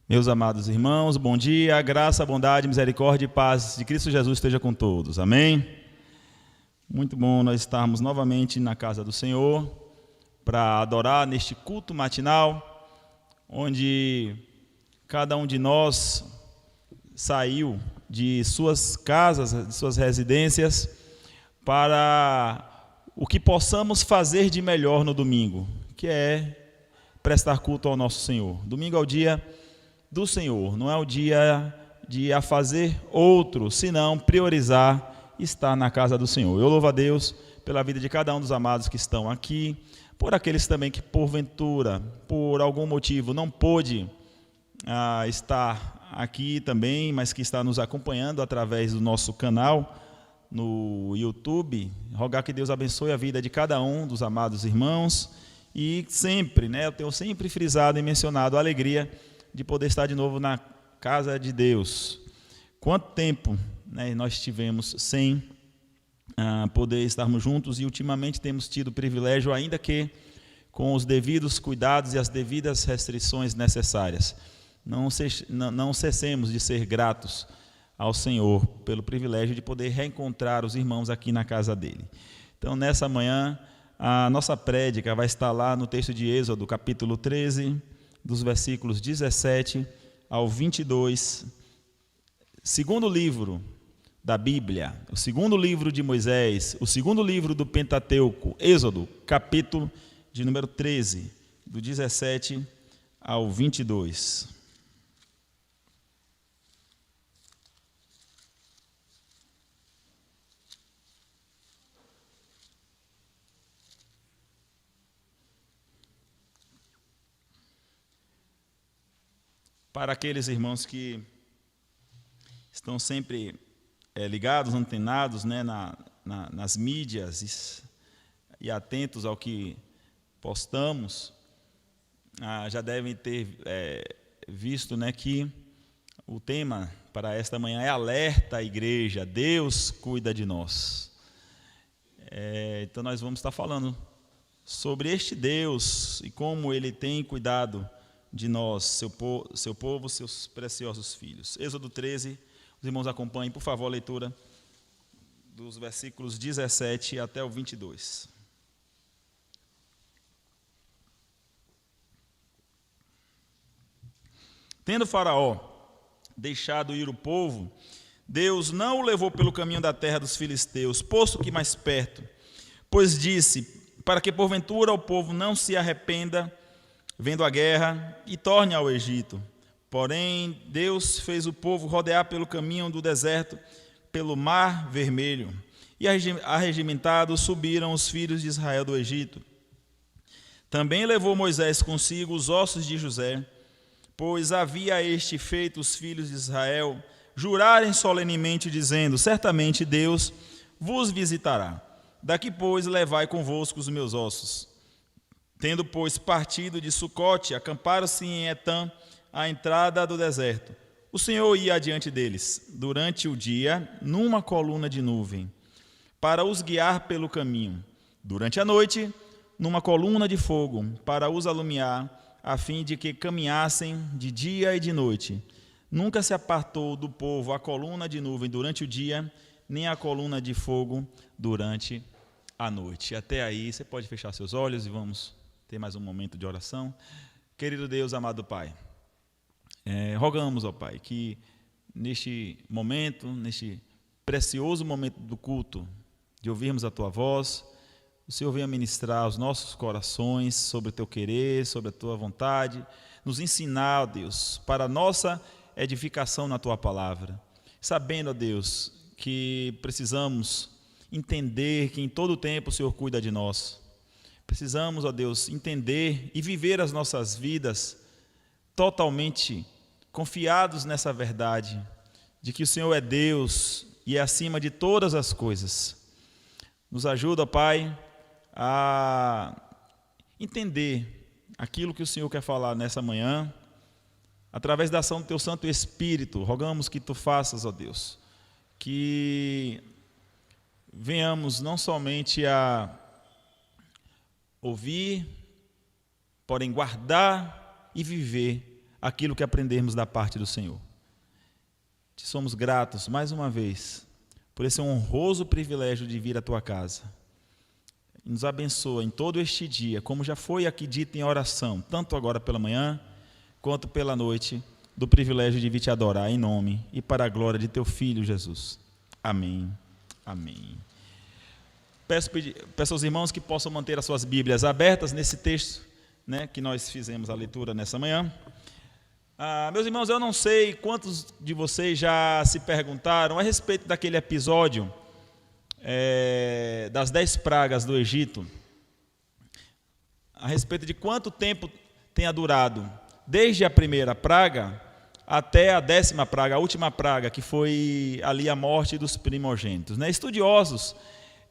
Meus amados irmãos, bom dia, graça, bondade, misericórdia e paz de Cristo Jesus esteja com todos, amém? Muito bom nós estarmos novamente na casa do Senhor para adorar neste culto matinal, onde cada um de nós saiu de suas casas, de suas residências, para o que possamos fazer de melhor no domingo, que é prestar culto ao nosso Senhor. Domingo é o dia do Senhor, não é o dia de fazer outro, senão priorizar estar na casa do Senhor. Eu louvo a Deus pela vida de cada um dos amados que estão aqui, por aqueles também que porventura, por algum motivo, não pôde estar aqui também, mas que está nos acompanhando através do nosso canal no YouTube. Rogar que Deus abençoe a vida de cada um dos amados irmãos e sempre, eu tenho sempre frisado e mencionado a alegria de poder estar de novo na casa de Deus. Quanto tempo nós tivemos sem poder estarmos juntos e ultimamente temos tido o privilégio, ainda que com os devidos cuidados e as devidas restrições necessárias. Não cessemos de ser gratos ao Senhor pelo privilégio de poder reencontrar os irmãos aqui na casa dele. Então, nessa manhã, a nossa prédica vai estar lá no texto de Êxodo, capítulo 13, dos versículos 17 ao 22, segundo livro da Bíblia, o segundo livro de Moisés, o segundo livro do Pentateuco, Êxodo, capítulo de número 13, do 17 ao 22. Para aqueles irmãos que estão sempre ligados, antenados nas mídias e atentos ao que postamos, já devem ter visto que o tema para esta manhã é alerta à igreja, Deus cuida de nós. Então nós vamos estar falando sobre este Deus e como Ele tem cuidado de nós, seu povo, seus preciosos filhos. Êxodo 13, os irmãos acompanhem, por favor, a leitura dos versículos 17 até o 22. Tendo Faraó deixado ir o povo, Deus não o levou pelo caminho da terra dos filisteus, posto que mais perto, pois disse, para que porventura o povo não se arrependa vendo a guerra, e torne ao Egito. Porém, Deus fez o povo rodear pelo caminho do deserto, pelo mar vermelho, e arregimentados subiram os filhos de Israel do Egito. Também levou Moisés consigo os ossos de José, pois havia este feito os filhos de Israel jurarem solenemente, dizendo, certamente Deus vos visitará. Daqui, pois, levai convosco os meus ossos. Tendo, pois, partido de Sucote, acamparam-se em Etã, à entrada do deserto. O Senhor ia adiante deles, durante o dia, numa coluna de nuvem, para os guiar pelo caminho. Durante a noite, numa coluna de fogo, para os alumiar, a fim de que caminhassem de dia e de noite. Nunca se apartou do povo a coluna de nuvem durante o dia, nem a coluna de fogo durante a noite. Até aí, você pode fechar seus olhos e vamos ter mais um momento de oração. Querido Deus, amado Pai, rogamos, ó Pai, que neste momento, neste precioso momento do culto, de ouvirmos a Tua voz, o Senhor venha ministrar os nossos corações sobre o Teu querer, sobre a Tua vontade, nos ensinar, ó Deus, para a nossa edificação na Tua palavra, sabendo, ó Deus, que precisamos entender que em todo o tempo o Senhor cuida de nós. Precisamos, ó Deus, entender e viver as nossas vidas totalmente confiados nessa verdade, de que o Senhor é Deus e é acima de todas as coisas. Nos ajuda, Pai, a entender aquilo que o Senhor quer falar nessa manhã, através da ação do Teu Santo Espírito. Rogamos que Tu faças, ó Deus, que venhamos não somente a ouvir, porém guardar e viver aquilo que aprendermos da parte do Senhor. Te somos gratos, mais uma vez, por esse honroso privilégio de vir à tua casa. Nos abençoa em todo este dia, como já foi aqui dito em oração, tanto agora pela manhã, quanto pela noite, do privilégio de vir te adorar em nome e para a glória de teu Filho Jesus. Amém. Amém. Peço aos irmãos que possam manter as suas Bíblias abertas nesse texto, né, que nós fizemos a leitura nessa manhã. Meus irmãos, eu não sei quantos de vocês já se perguntaram a respeito daquele episódio das 10 pragas do Egito, a respeito de quanto tempo tenha durado, desde a primeira praga até a 10ª praga, a última praga, que foi ali a morte dos primogênitos, né? Estudiosos,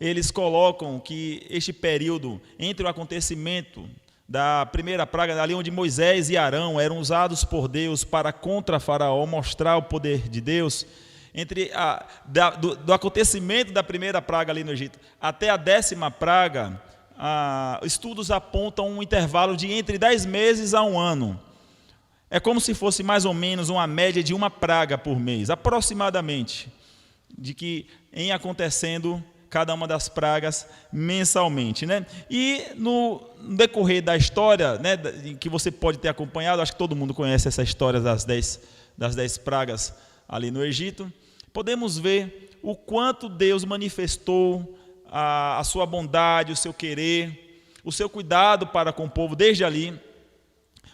eles colocam que este período entre o acontecimento da primeira praga, ali onde Moisés e Arão eram usados por Deus para contra Faraó mostrar o poder de Deus, do acontecimento da primeira praga ali no Egito até a 10ª praga, estudos apontam um intervalo de entre 10 meses a 1 ano. É como se fosse mais ou menos uma média de uma praga por mês, aproximadamente, de que em acontecendo cada uma das pragas mensalmente, né? E no decorrer da história, né, que você pode ter acompanhado, acho que todo mundo conhece essa história das 10 pragas ali no Egito, podemos ver o quanto Deus manifestou a sua bondade, o seu querer, o seu cuidado para com o povo desde ali,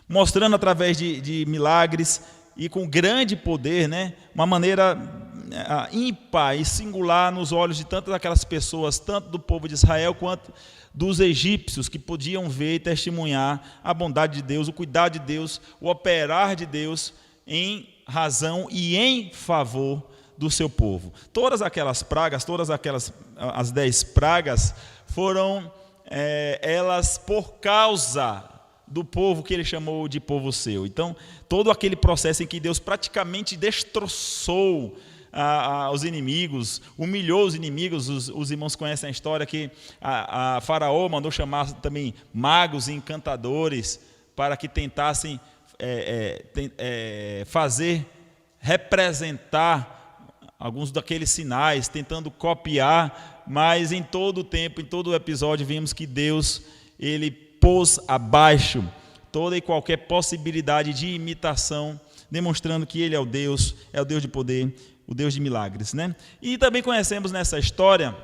mostrando através de milagres e com grande poder, né, uma maneira ímpar e singular nos olhos de tantas aquelas pessoas, tanto do povo de Israel quanto dos egípcios, que podiam ver e testemunhar a bondade de Deus, o cuidado de Deus, o operar de Deus em razão e em favor do seu povo. Todas aquelas pragas, as 10 pragas, foram elas por causa do povo que ele chamou de povo seu. Então, todo aquele processo em que Deus praticamente destroçou os inimigos, humilhou os inimigos, os irmãos conhecem a história que a Faraó mandou chamar também magos e encantadores para que tentassem representar alguns daqueles sinais, tentando copiar, mas em todo o tempo, em todo o episódio, vimos que Deus, ele pôs abaixo toda e qualquer possibilidade de imitação, demonstrando que ele é o Deus de poder, o Deus de milagres, né? E também conhecemos nessa história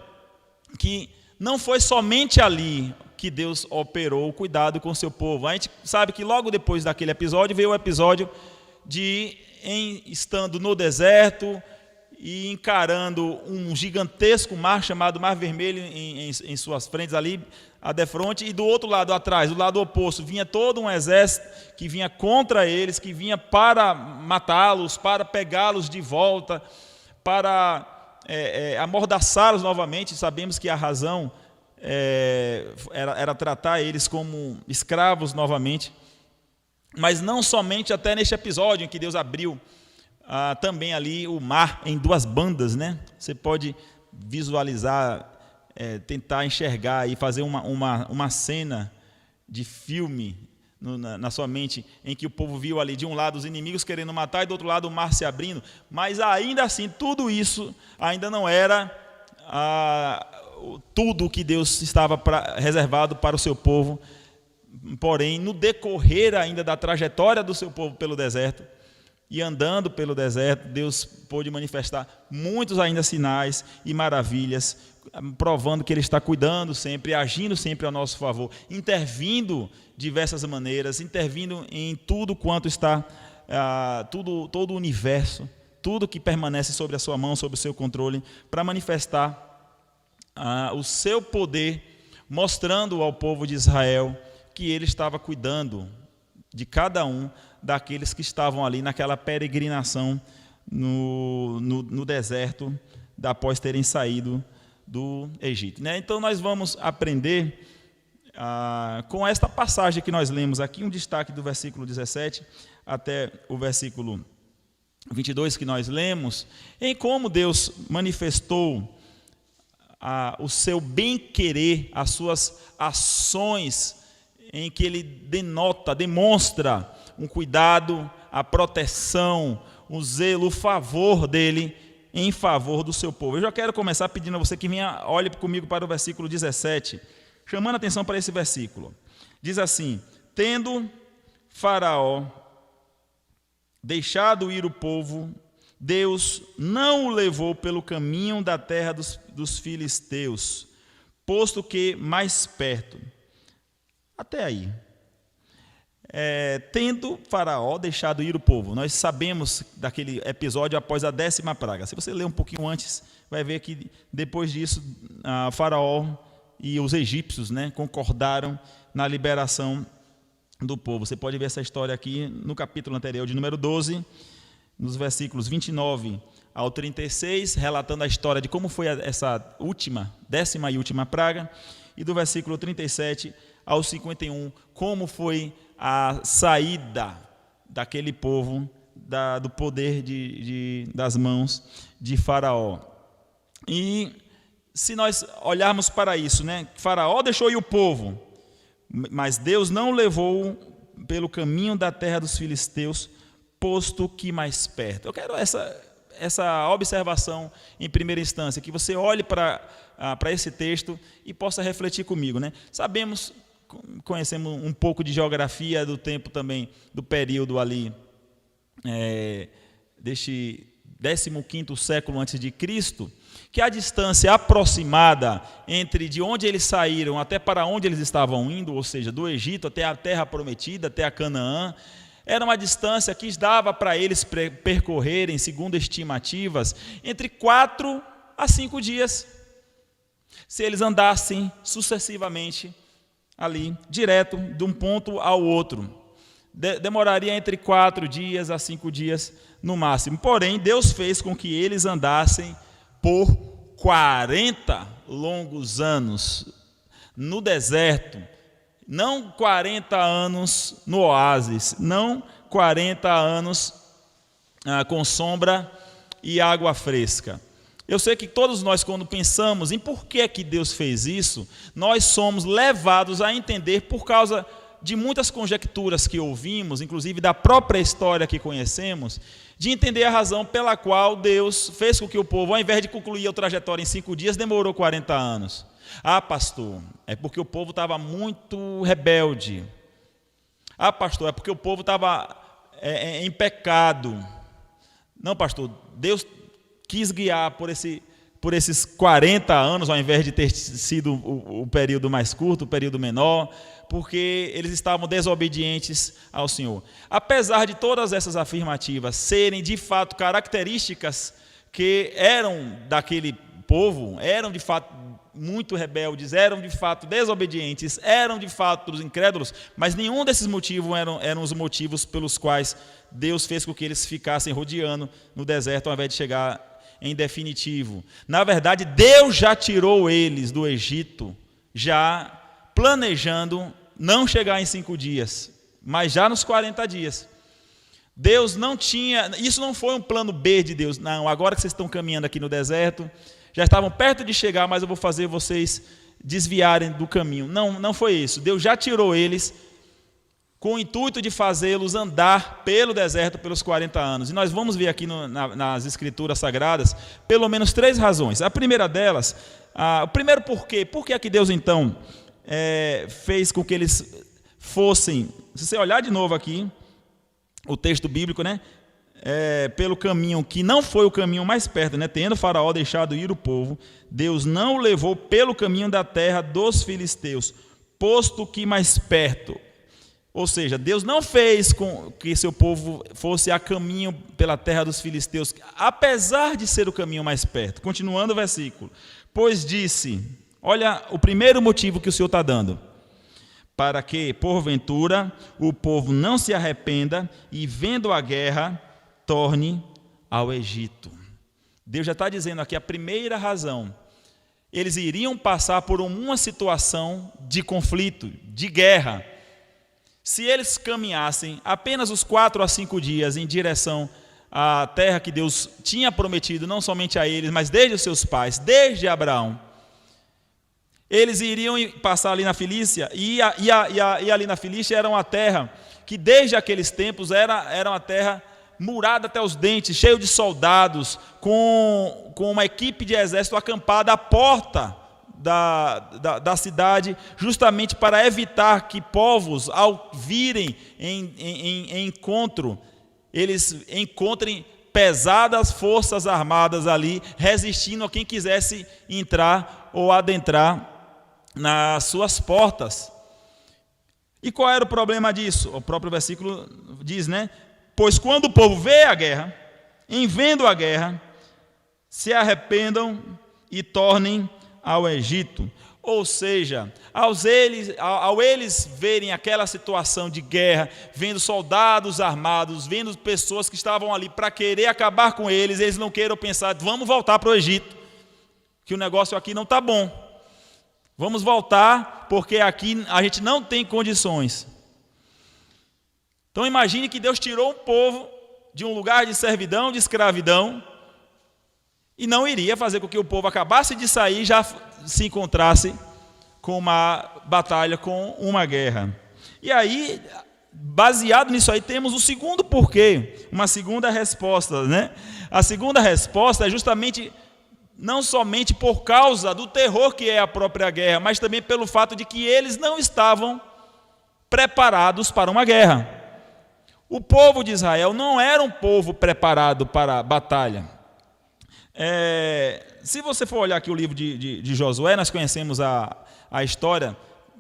que não foi somente ali que Deus operou o cuidado com o seu povo. A gente sabe que logo depois daquele episódio veio o episódio estando no deserto e encarando um gigantesco mar chamado Mar Vermelho em suas frentes ali, a defronte, e do outro lado atrás, do lado oposto, vinha todo um exército que vinha contra eles, que vinha para matá-los, para pegá-los de volta, para amordaçá-los novamente. Sabemos que a razão era tratar eles como escravos novamente, mas não somente até neste episódio em que Deus abriu também ali o mar em 2 bandas, né? Você pode visualizar, tentar enxergar e fazer uma cena de filme na sua mente, em que o povo viu ali de um lado os inimigos querendo matar e do outro lado o mar se abrindo, mas ainda assim tudo isso ainda não era tudo o que Deus estava reservado para o seu povo. Porém, no decorrer ainda da trajetória do seu povo pelo deserto, e andando pelo deserto, Deus pôde manifestar muitos ainda sinais e maravilhas, provando que Ele está cuidando sempre, agindo sempre a nosso favor, intervindo de diversas maneiras, intervindo em tudo quanto está, todo o universo, tudo que permanece sobre a sua mão, sobre o seu controle, para manifestar o seu poder, mostrando ao povo de Israel que Ele estava cuidando de cada um daqueles que estavam ali naquela peregrinação no deserto, após terem saído do Egito, né? Então nós vamos aprender com esta passagem que nós lemos aqui, um destaque do versículo 17 até o versículo 22 que nós lemos, em como Deus manifestou o seu bem-querer, as suas ações em que ele demonstra um cuidado, a proteção, o zelo, o favor dele em favor do seu povo. Eu já quero começar pedindo a você que olhe comigo para o versículo 17, chamando a atenção para esse versículo. Diz assim: tendo Faraó deixado ir o povo, Deus não o levou pelo caminho da terra dos filisteus, posto que mais perto. Até aí. Tendo Faraó deixado ir o povo. Nós sabemos daquele episódio após a 10ª praga. Se você ler um pouquinho antes, vai ver que depois disso, Faraó e os egípcios, concordaram na liberação do povo. Você pode ver essa história aqui no capítulo anterior, de número 12, nos versículos 29 ao 36, relatando a história de como foi essa 10ª e última praga, e do versículo 37 ao 51, como foi a saída daquele povo do poder das mãos de Faraó. E se nós olharmos para isso, Faraó deixou ir o povo, mas Deus não levou pelo caminho da terra dos filisteus, posto que mais perto. Eu quero essa observação em primeira instância, que você olhe para esse texto e possa refletir comigo. Conhecemos um pouco de geografia do tempo também, do período ali, deste 15º século antes de Cristo, que a distância aproximada entre de onde eles saíram até para onde eles estavam indo, ou seja, do Egito até a terra prometida, até a Canaã, era uma distância que dava para eles percorrerem, segundo estimativas, entre 4 a 5 dias, se eles andassem sucessivamente ali, direto, de um ponto ao outro. Demoraria entre 4 dias a 5 dias no máximo. Porém, Deus fez com que eles andassem por 40 longos anos no deserto, não 40 anos no oásis, não 40 anos com sombra e água fresca. Eu sei que todos nós, quando pensamos em por que Deus fez isso, nós somos levados a entender, por causa de muitas conjecturas que ouvimos, inclusive da própria história que conhecemos, de entender a razão pela qual Deus fez com que o povo, ao invés de concluir a trajetória em 5 dias, demorou 40 anos. Ah, pastor, é porque o povo estava muito rebelde. Ah, pastor, é porque o povo estava em pecado. Não, pastor, Deus quis guiar por esses 40 anos, ao invés de ter sido o período mais curto, o período menor, porque eles estavam desobedientes ao Senhor. Apesar de todas essas afirmativas serem de fato características que eram daquele povo, eram de fato muito rebeldes, eram de fato desobedientes, eram de fato os incrédulos, mas nenhum desses motivos eram os motivos pelos quais Deus fez com que eles ficassem rodeando no deserto, ao invés de chegar em definitivo. Na verdade, Deus já tirou eles do Egito, já planejando não chegar em 5 dias, mas já nos 40 dias. Deus não tinha, isso não foi um plano B de Deus, não, agora que vocês estão caminhando aqui no deserto, já estavam perto de chegar, mas eu vou fazer vocês desviarem do caminho. Não foi isso. Deus já tirou eles com o intuito de fazê-los andar pelo deserto pelos 40 anos. E nós vamos ver aqui nas Escrituras Sagradas pelo menos 3 razões. A primeira delas, o primeiro porquê. Por que é que Deus, então, fez com que eles fossem, se você olhar de novo aqui, o texto bíblico, pelo caminho que não foi o caminho mais perto, tendo Faraó deixado ir o povo, Deus não o levou pelo caminho da terra dos filisteus, posto que mais perto. Ou seja, Deus não fez com que seu povo fosse a caminho pela terra dos filisteus, apesar de ser o caminho mais perto. Continuando o versículo. Pois disse, olha o primeiro motivo que o Senhor está dando. Para que, porventura, o povo não se arrependa e, vendo a guerra, torne ao Egito. Deus já está dizendo aqui a primeira razão. Eles iriam passar por uma situação de conflito, de guerra. Se eles caminhassem apenas os 4 a 5 dias em direção à terra que Deus tinha prometido, não somente a eles, mas desde os seus pais, desde Abraão, Eles iriam passar ali na Filístia, e ali na Filístia era uma terra que desde aqueles tempos era uma terra murada até os dentes, cheio de soldados, com uma equipe de exército acampada à porta da cidade, justamente para evitar que povos, ao virem em encontro, eles encontrem pesadas forças armadas ali, resistindo a quem quisesse entrar ou adentrar nas suas portas. E qual era o problema disso? O próprio versículo diz, né? Pois quando o povo vê a guerra, em vendo a guerra, se arrependam e tornem ao Egito. Ou seja, ao eles verem aquela situação de guerra, vendo soldados armados, vendo pessoas que estavam ali para querer acabar com eles não queiram pensar, vamos voltar para o Egito, que o negócio aqui não está bom. Vamos voltar, porque aqui a gente não tem condições. Então imagine que Deus tirou um povo de um lugar de servidão, de escravidão, e não iria fazer com que o povo acabasse de sair e já se encontrasse com uma batalha, com uma guerra. E aí, baseado nisso aí, temos o segundo porquê, uma segunda resposta, né? A segunda resposta é justamente não somente por causa do terror que é a própria guerra, mas também pelo fato de que eles não estavam preparados para uma guerra. O povo de Israel não era um povo preparado para a batalha. Se você for olhar aqui o livro de Josué, nós conhecemos a história,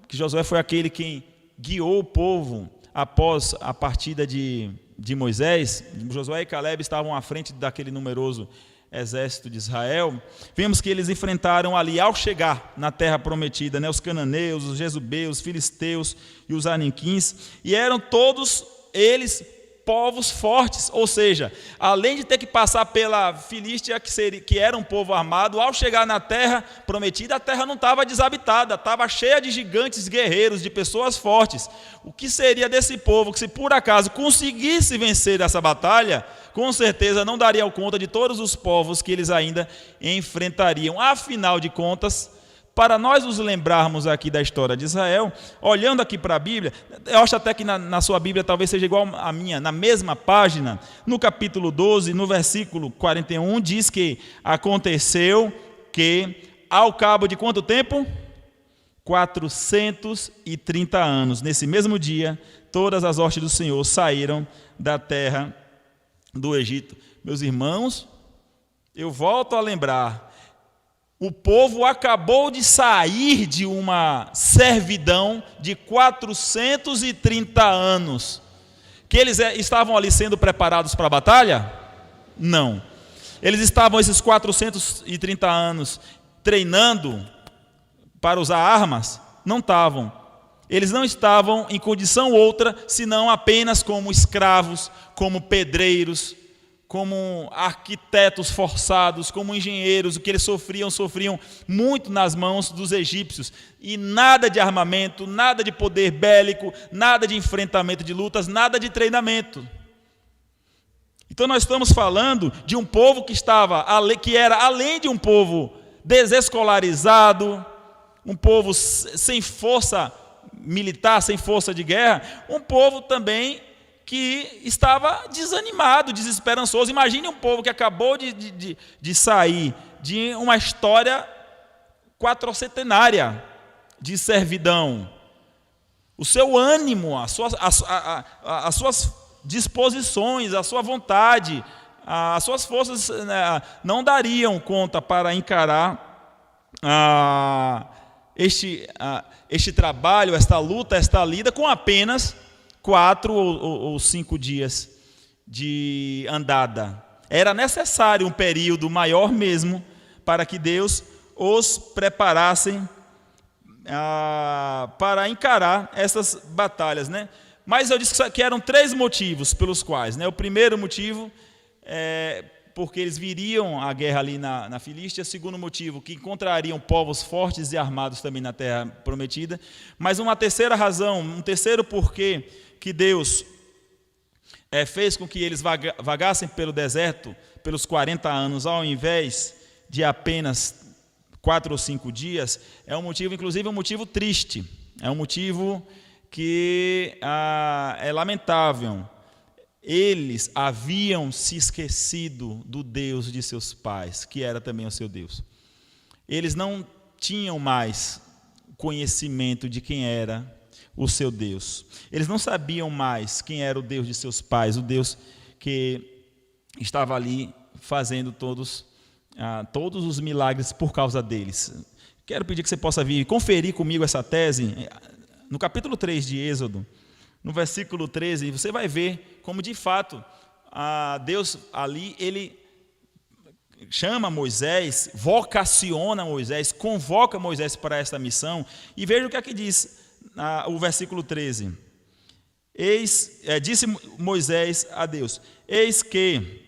que Josué foi aquele quem guiou o povo após a partida de Moisés. Josué e Caleb estavam à frente daquele numeroso exército de Israel. Vemos que eles enfrentaram ali, ao chegar na terra prometida, né, os cananeus, os jezubeus, os filisteus e os aniquins, e eram todos eles povos fortes, ou seja, além de ter que passar pela Filístia, que era um povo armado, ao chegar na terra prometida, a terra não estava desabitada, estava cheia de gigantes guerreiros, de pessoas fortes. O que seria desse povo que, se por acaso conseguisse vencer essa batalha, com certeza não dariam conta de todos os povos que eles ainda enfrentariam. Afinal de contas, para nós nos lembrarmos aqui da história de Israel, olhando aqui para a Bíblia, eu acho até que na sua Bíblia talvez seja igual à minha, na mesma página, no capítulo 12, no versículo 41, diz que aconteceu que, ao cabo de quanto tempo? 430 anos. Nesse mesmo dia, todas as hostes do Senhor saíram da terra do Egito. Meus irmãos, eu volto a lembrar, o povo acabou de sair de uma servidão de 430 anos. Que eles estavam ali sendo preparados para a batalha? Não. Eles estavam esses 430 anos treinando para usar armas? Não estavam. Eles não estavam em condição outra, senão apenas como escravos, como pedreiros, como arquitetos forçados, como engenheiros. O que eles sofriam muito nas mãos dos egípcios. E nada de armamento, nada de poder bélico, nada de enfrentamento de lutas, nada de treinamento. Então nós estamos falando de um povo que era, além de um povo desescolarizado, um povo sem força militar, sem força de guerra, um povo também que estava desanimado, desesperançoso. Imagine um povo que acabou de sair de uma história quatrocentenária de servidão. O seu ânimo, as suas disposições, a sua vontade, as suas forças não dariam conta para encarar este trabalho, esta luta, esta lida com apenas 4 ou 5 dias de andada. Era necessário um período maior mesmo para que Deus os preparasse para encarar essas batalhas, né? Mas eu disse que eram 3 motivos pelos quais, né? O primeiro motivo é porque eles viriam a guerra ali na Filístia. O segundo motivo, que encontrariam povos fortes e armados também na terra prometida. Mas uma terceira razão, um terceiro porquê que Deus fez com que eles vagassem pelo deserto pelos 40 anos, ao invés de apenas 4 ou 5 dias, é um motivo, inclusive, um motivo triste. É um motivo que é lamentável. Eles haviam se esquecido do Deus de seus pais, que era também o seu Deus. Eles não tinham mais conhecimento de quem era o seu Deus. Eles não sabiam mais quem era o Deus de seus pais, o Deus que estava ali fazendo todos os milagres por causa deles. Quero pedir que você possa vir conferir comigo essa tese. No capítulo 3 de Êxodo, no versículo 13, você vai ver como de fato Deus ali, ele chama Moisés, vocaciona Moisés, convoca Moisés para esta missão, e veja o que aqui diz o versículo 13. Disse Moisés a Deus: eis que,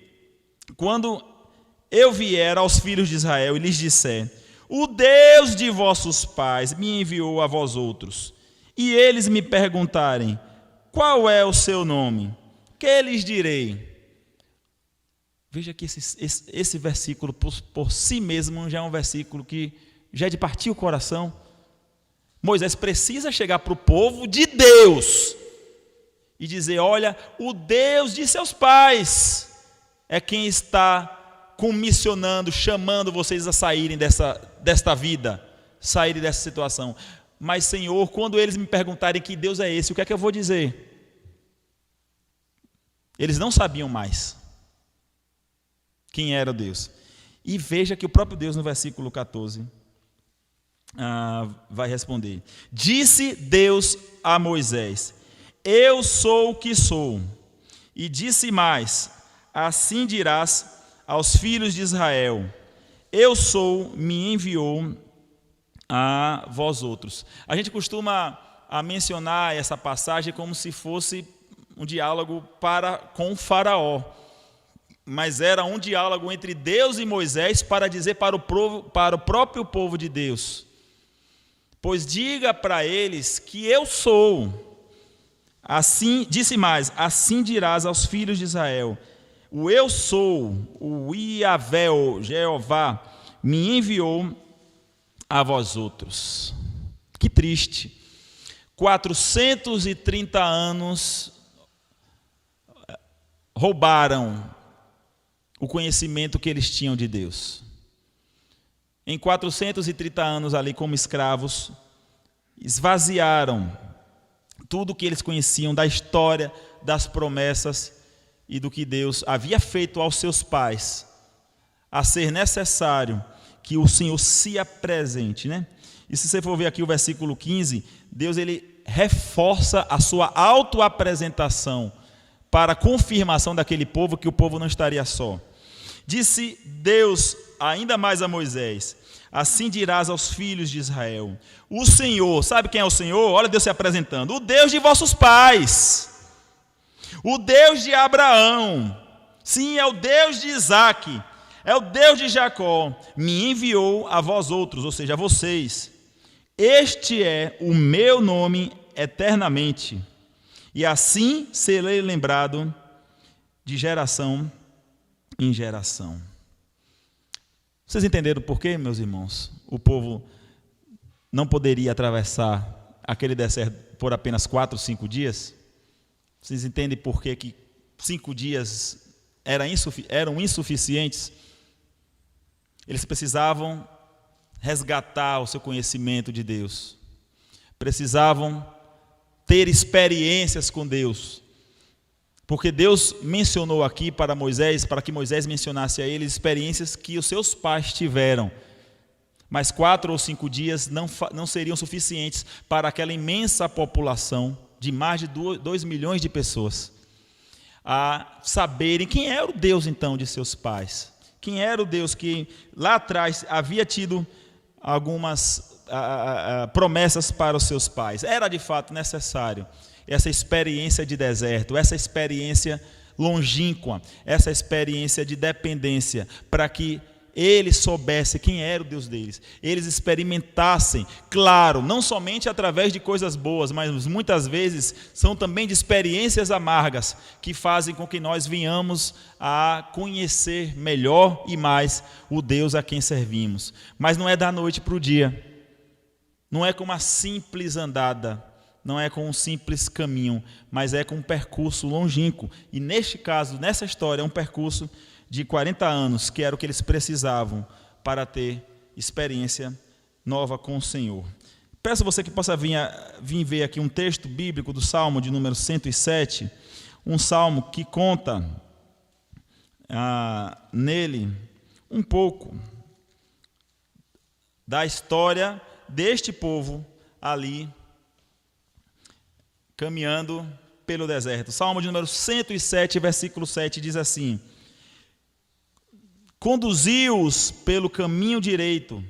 quando eu vier aos filhos de Israel e lhes disser: o Deus de vossos pais me enviou a vós outros, e eles me perguntarem: qual é o seu nome? Que lhes direi? Veja que esse versículo por si mesmo já é um versículo que já é de partir o coração. Moisés precisa chegar para o povo de Deus e dizer: olha, o Deus de seus pais é quem está comissionando, chamando vocês a saírem desta vida, saírem dessa situação. Mas, Senhor, quando eles me perguntarem que Deus é esse, o que é que eu vou dizer? Eles não sabiam mais quem era Deus. E veja que o próprio Deus, no versículo 14, vai responder: disse Deus a Moisés: eu sou o que sou. E disse mais: assim dirás aos filhos de Israel: eu sou, me enviou a vós outros. A gente costuma mencionar essa passagem como se fosse um diálogo com o faraó, mas era um diálogo entre Deus e Moisés para dizer para o próprio povo de Deus: pois diga para eles que eu sou. Assim, disse mais: assim dirás aos filhos de Israel: o eu sou, o Iavé, o Jeová, me enviou a vós outros. Que triste. 430 anos roubaram o conhecimento que eles tinham de Deus. Em 430 anos ali como escravos, esvaziaram tudo o que eles conheciam da história, das promessas e do que Deus havia feito aos seus pais, a ser necessário que o Senhor se apresente, né? E se você for ver aqui o versículo 15, Deus ele reforça a sua autoapresentação para a confirmação daquele povo, que o povo não estaria só. Disse Deus ainda mais a Moisés: assim dirás aos filhos de Israel: o Senhor, sabe quem é o Senhor? Olha Deus se apresentando: o Deus de vossos pais, o Deus de Abraão, sim, é o Deus de Isaque, é o Deus de Jacó, me enviou a vós outros, ou seja, a vocês. Este é o meu nome eternamente, e assim serei lembrado de geração em geração. Vocês entenderam por quê, meus irmãos? O povo não poderia atravessar aquele deserto por apenas 4 ou 5 dias? Vocês entendem por quê que 5 dias eram insuficientes? Eles precisavam resgatar o seu conhecimento de Deus. Precisavam ter experiências com Deus. Porque Deus mencionou aqui para Moisés, para que Moisés mencionasse a eles experiências que os seus pais tiveram. Mas 4 ou 5 dias não seriam suficientes para aquela imensa população de mais de 2 milhões de pessoas a saberem quem era o Deus então de seus pais. Quem era o Deus que lá atrás havia tido algumas promessas para os seus pais. Era de fato necessário essa experiência de deserto, essa experiência longínqua, essa experiência de dependência, para que eles soubessem quem era o Deus deles, eles experimentassem, claro, não somente através de coisas boas, mas muitas vezes são também de experiências amargas que fazem com que nós venhamos a conhecer melhor e mais o Deus a quem servimos. Mas não é da noite para o dia, não é com uma simples andada, não é com um simples caminho, mas é com um percurso longínquo. E neste caso, nessa história, é um percurso de 40 anos, que era o que eles precisavam para ter experiência nova com o Senhor. Peço a você que possa vir ver aqui um texto bíblico do Salmo de número 107, um salmo que conta nele um pouco da história deste povo ali caminhando pelo deserto. Salmo de número 107, versículo 7, diz assim: conduziu-os pelo caminho direito,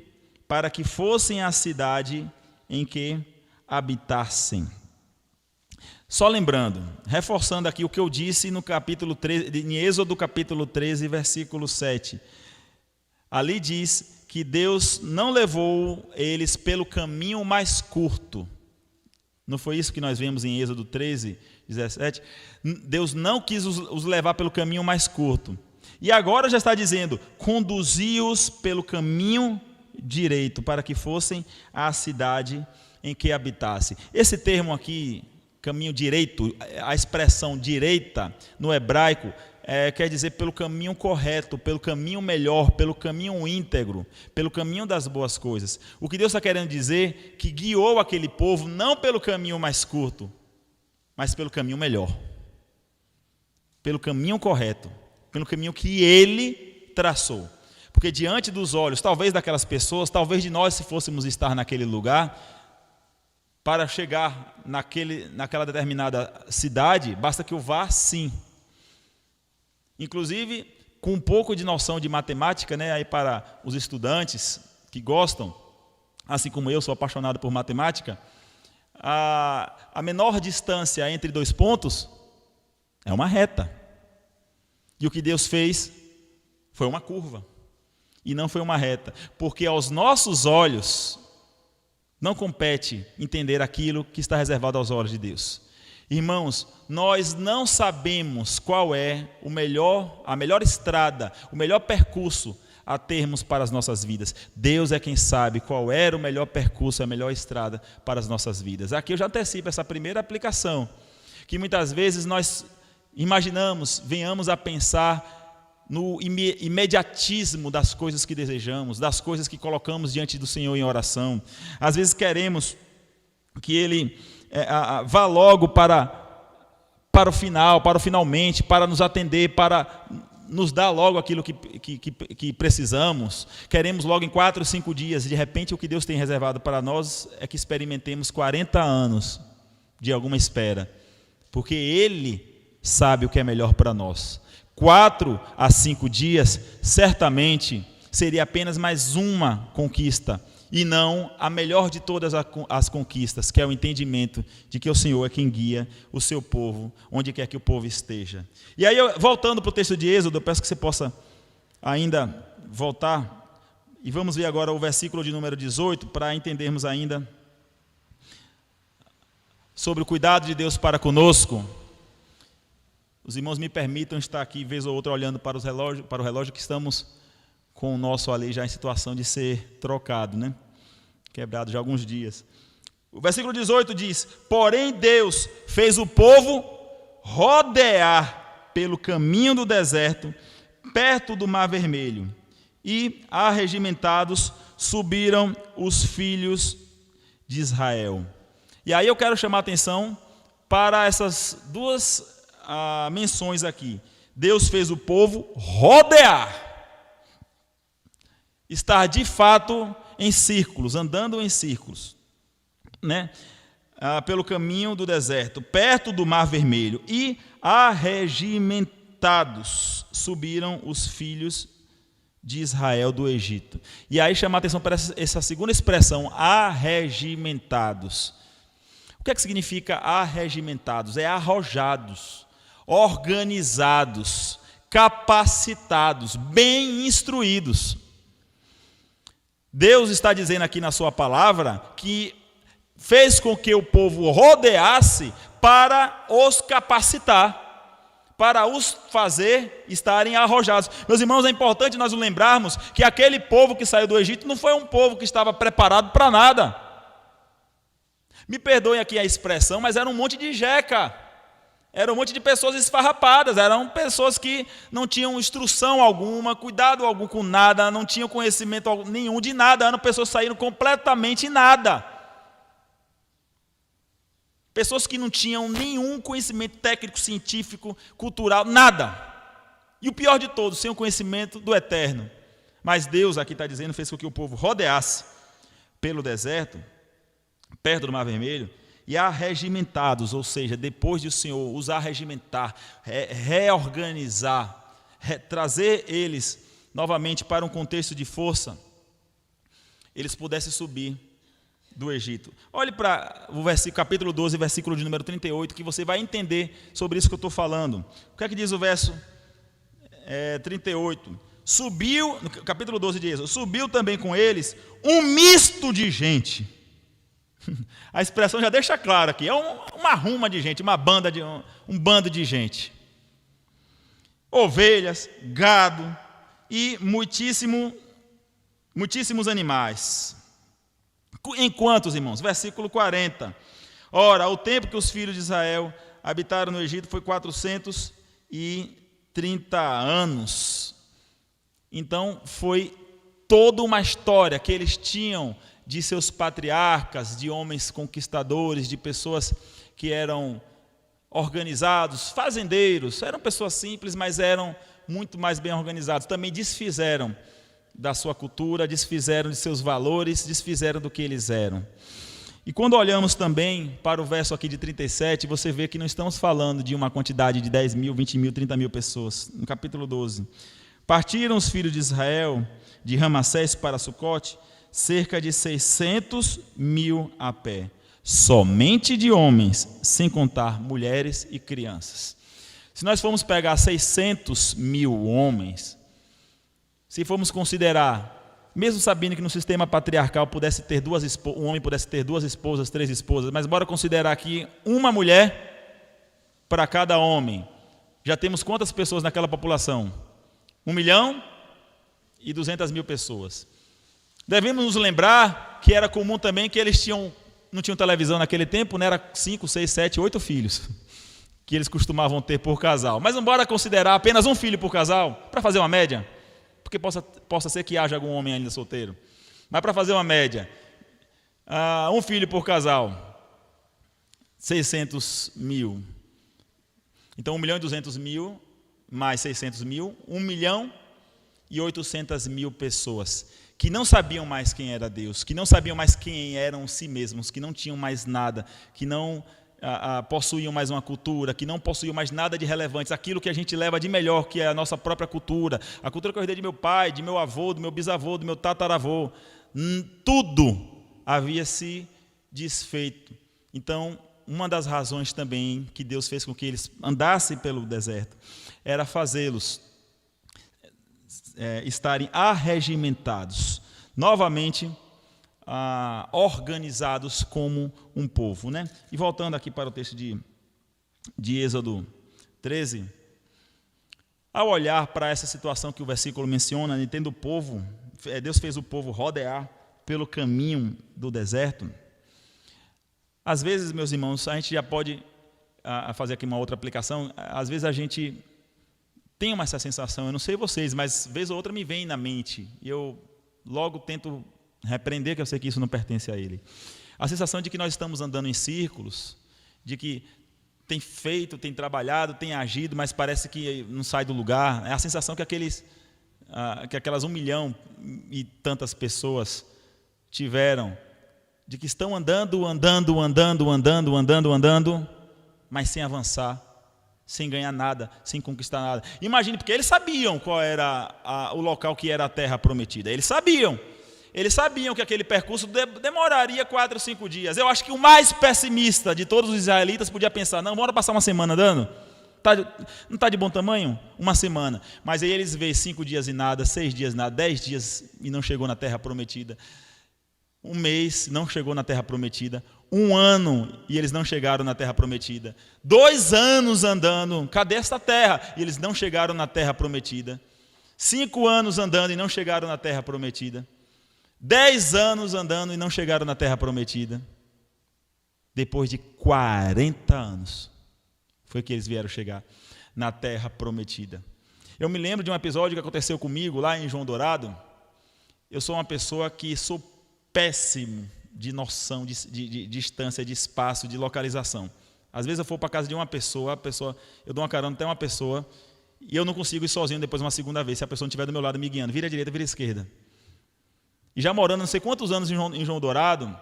para que fossem à cidade em que habitassem. Só lembrando, reforçando aqui o que eu disse no capítulo 13, em Êxodo capítulo 13, versículo 7. Ali diz que Deus não levou eles pelo caminho mais curto. Não foi isso que nós vemos em Êxodo 13, 17? Deus não quis os levar pelo caminho mais curto. E agora já está dizendo, conduzi-os pelo caminho direito, para que fossem à cidade em que habitasse. Esse termo aqui, caminho direito, a expressão direita no hebraico, quer dizer pelo caminho correto, pelo caminho melhor, pelo caminho íntegro, pelo caminho das boas coisas. O que Deus está querendo dizer que guiou aquele povo não pelo caminho mais curto, mas pelo caminho melhor, pelo caminho correto, pelo caminho que Ele traçou. Porque diante dos olhos, talvez daquelas pessoas, talvez de nós, se fôssemos estar naquele lugar, para chegar naquela determinada cidade, basta que eu vá assim. Inclusive, com um pouco de noção de matemática, né, aí para os estudantes que gostam, assim como eu sou apaixonado por matemática, a menor distância entre dois pontos é uma reta. E o que Deus fez foi uma curva, e não foi uma reta, porque aos nossos olhos não compete entender aquilo que está reservado aos olhos de Deus. Irmãos, nós não sabemos qual é a melhor estrada, o melhor percurso a termos para as nossas vidas. Deus é quem sabe qual era o melhor percurso, a melhor estrada para as nossas vidas. Aqui eu já antecipo essa primeira aplicação, que muitas vezes nós imaginamos, venhamos a pensar no imediatismo das coisas que desejamos, das coisas que colocamos diante do Senhor em oração. Às vezes queremos que Ele vá logo para o final, para o finalmente, para nos atender, para nos dar logo aquilo que precisamos. Queremos logo em 4 ou 5 dias, e de repente o que Deus tem reservado para nós é que experimentemos 40 anos de alguma espera, porque Ele sabe o que é melhor para nós. 4 a 5 dias, certamente, seria apenas mais uma conquista, e não a melhor de todas as conquistas, que é o entendimento de que o Senhor é quem guia o seu povo, onde quer que o povo esteja. E aí, voltando para o texto de Êxodo, eu peço que você possa ainda voltar, e vamos ver agora o versículo de número 18, para entendermos ainda sobre o cuidado de Deus para conosco. Os irmãos me permitam estar aqui, vez ou outra, olhando para o relógio, que estamos com o nosso ali já em situação de ser trocado, né? Quebrado já há alguns dias. O versículo 18 diz: porém Deus fez o povo rodear pelo caminho do deserto, perto do Mar Vermelho, e arregimentados subiram os filhos de Israel. E aí eu quero chamar a atenção para essas duas menções aqui. Deus fez o povo rodear, estar de fato em círculos, andando em círculos, né? Pelo caminho do deserto, perto do Mar Vermelho, e arregimentados subiram os filhos de Israel do Egito. E aí chama a atenção para essa segunda expressão, arregimentados. O que é que significa arregimentados? É arrojados, organizados, capacitados, bem instruídos. Deus está dizendo aqui na sua palavra que fez com que o povo rodeasse para os capacitar, para os fazer estarem arrojados. Meus irmãos, é importante nós lembrarmos que aquele povo que saiu do Egito não foi um povo que estava preparado para nada. Me perdoem aqui a expressão, mas era um monte de jeca. Era um monte de pessoas esfarrapadas, eram pessoas que não tinham instrução alguma, cuidado algum com nada, não tinham conhecimento nenhum de nada, eram pessoas que saíram completamente nada. Pessoas que não tinham nenhum conhecimento técnico, científico, cultural, nada. E o pior de todos, sem o conhecimento do eterno. Mas Deus, aqui está dizendo, fez com que o povo rodeasse pelo deserto, perto do Mar Vermelho, e arregimentados, ou seja, depois de o Senhor os arregimentar, reorganizar, trazer eles novamente para um contexto de força, eles pudessem subir do Egito. Olhe para o capítulo 12, versículo de número 38, que você vai entender sobre isso que eu estou falando. O que é que diz o verso 38? Subiu, no capítulo 12 de Êxodo, subiu também com eles um misto de gente. A expressão já deixa claro aqui, é uma ruma de gente, um bando de gente. Ovelhas, gado e muitíssimos animais. Em quantos, irmãos? Versículo 40. Ora, o tempo que os filhos de Israel habitaram no Egito foi 430 anos. Então, foi toda uma história que eles tinham de seus patriarcas, de homens conquistadores, de pessoas que eram organizados, fazendeiros, eram pessoas simples, mas eram muito mais bem organizados. Também desfizeram da sua cultura, desfizeram de seus valores, desfizeram do que eles eram. E quando olhamos também para o verso aqui de 37, você vê que não estamos falando de uma quantidade de 10 mil, 20 mil, 30 mil pessoas. No capítulo 12. Partiram os filhos de Israel de Ramassés para Sucote, cerca de 600 mil a pé, somente de homens, sem contar mulheres e crianças. Se nós formos pegar 600 mil homens, se formos considerar, mesmo sabendo que no sistema patriarcal um homem pudesse ter 2 esposas, 3 esposas, mas bora considerar aqui uma mulher para cada homem. Já temos quantas pessoas naquela população? 1.200.000 pessoas. Devemos nos lembrar que era comum também que eles não tinham televisão naquele tempo, né? Era 5, 6, 7, 8 filhos que eles costumavam ter por casal. Mas não bora considerar apenas um filho por casal, para fazer uma média, porque possa ser que haja algum homem ainda solteiro. Mas para fazer uma média, um filho por casal, 600 mil. Então 1.200.000 mais 600 mil, 1.800.000 pessoas que não sabiam mais quem era Deus, que não sabiam mais quem eram si mesmos, que não tinham mais nada, que não possuíam mais uma cultura, que não possuíam mais nada de relevante, aquilo que a gente leva de melhor, que é a nossa própria cultura, a cultura que eu herdei de meu pai, de meu avô, do meu bisavô, do meu tataravô, tudo havia se desfeito. Então, uma das razões também que Deus fez com que eles andassem pelo deserto era fazê-los estarem arregimentados, novamente organizados como um povo, né? E voltando aqui para o texto de Êxodo 13, ao olhar para essa situação que o versículo menciona, tendo o povo, Deus fez o povo rodear pelo caminho do deserto. Às vezes, meus irmãos, a gente já pode fazer aqui uma outra aplicação, às vezes a gente tem essa sensação, eu não sei vocês, mas vez ou outra me vem na mente, e eu logo tento repreender, que eu sei que isso não pertence a ele. A sensação de que nós estamos andando em círculos, de que tem feito, tem trabalhado, tem agido, mas parece que não sai do lugar. É a sensação que aquelas 1 milhão e tantas pessoas tiveram, de que estão andando, mas sem avançar, sem ganhar nada, sem conquistar nada. Imagine, porque eles sabiam qual era o local que era a terra prometida. Eles sabiam que aquele percurso demoraria 4 ou 5 dias. Eu acho que o mais pessimista de todos os israelitas podia pensar, não, bora passar uma semana andando, não tá de bom tamanho? Uma semana. Mas aí eles veem 5 dias e nada, 6 dias e nada, 10 dias e não chegou na terra prometida. 1 mês não chegou na terra prometida. 1 ano e eles não chegaram na terra prometida. 2 anos andando, cadê esta terra? E eles não chegaram na terra prometida. 5 anos andando e não chegaram na terra prometida. 10 anos andando e não chegaram na terra prometida. Depois de 40 anos, foi que eles vieram chegar na terra prometida. Eu me lembro de um episódio que aconteceu comigo lá em João Dourado. Eu sou uma pessoa que sou péssimo de noção de distância, de espaço, de localização. Às vezes eu for para a casa de uma pessoa, eu dou uma carona até uma pessoa, e eu não consigo ir sozinho depois uma segunda vez, se a pessoa não estiver do meu lado me guiando. Vira à direita, vira à esquerda. E já morando não sei quantos anos em João Dourado,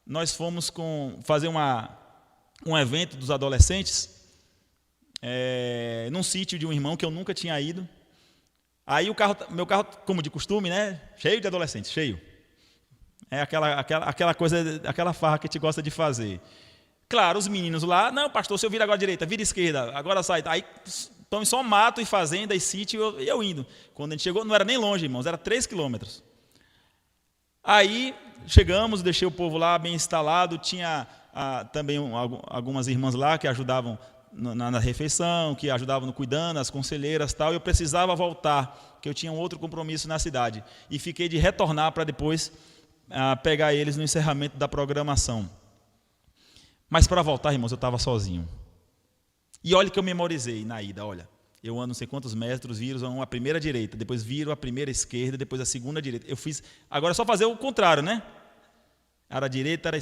nós fomos fazer um evento dos adolescentes, num sítio de um irmão que eu nunca tinha ido. Aí meu carro, como de costume, né, cheio de adolescentes, cheio. É aquela coisa, aquela farra que a gente gosta de fazer. Claro, os meninos lá, não, pastor, se eu vir agora à direita, vira à esquerda, agora sai. Aí estão só mato e fazenda e sítio, eu indo. Quando a gente chegou, não era nem longe, irmãos, era 3 quilômetros. Aí chegamos, deixei o povo lá bem instalado, tinha também algumas irmãs lá que ajudavam na refeição, que ajudavam no cuidando, as conselheiras e tal. Eu precisava voltar, porque eu tinha um outro compromisso na cidade. E fiquei de retornar para depois pegar eles no encerramento da programação. Mas para voltar, irmãos, eu estava sozinho. E olha que eu memorizei na ida, olha. Eu ando não sei quantos metros, viro a primeira direita, depois viro a primeira esquerda, depois a segunda direita. Eu fiz, agora é só fazer o contrário, né? Era a direita, era a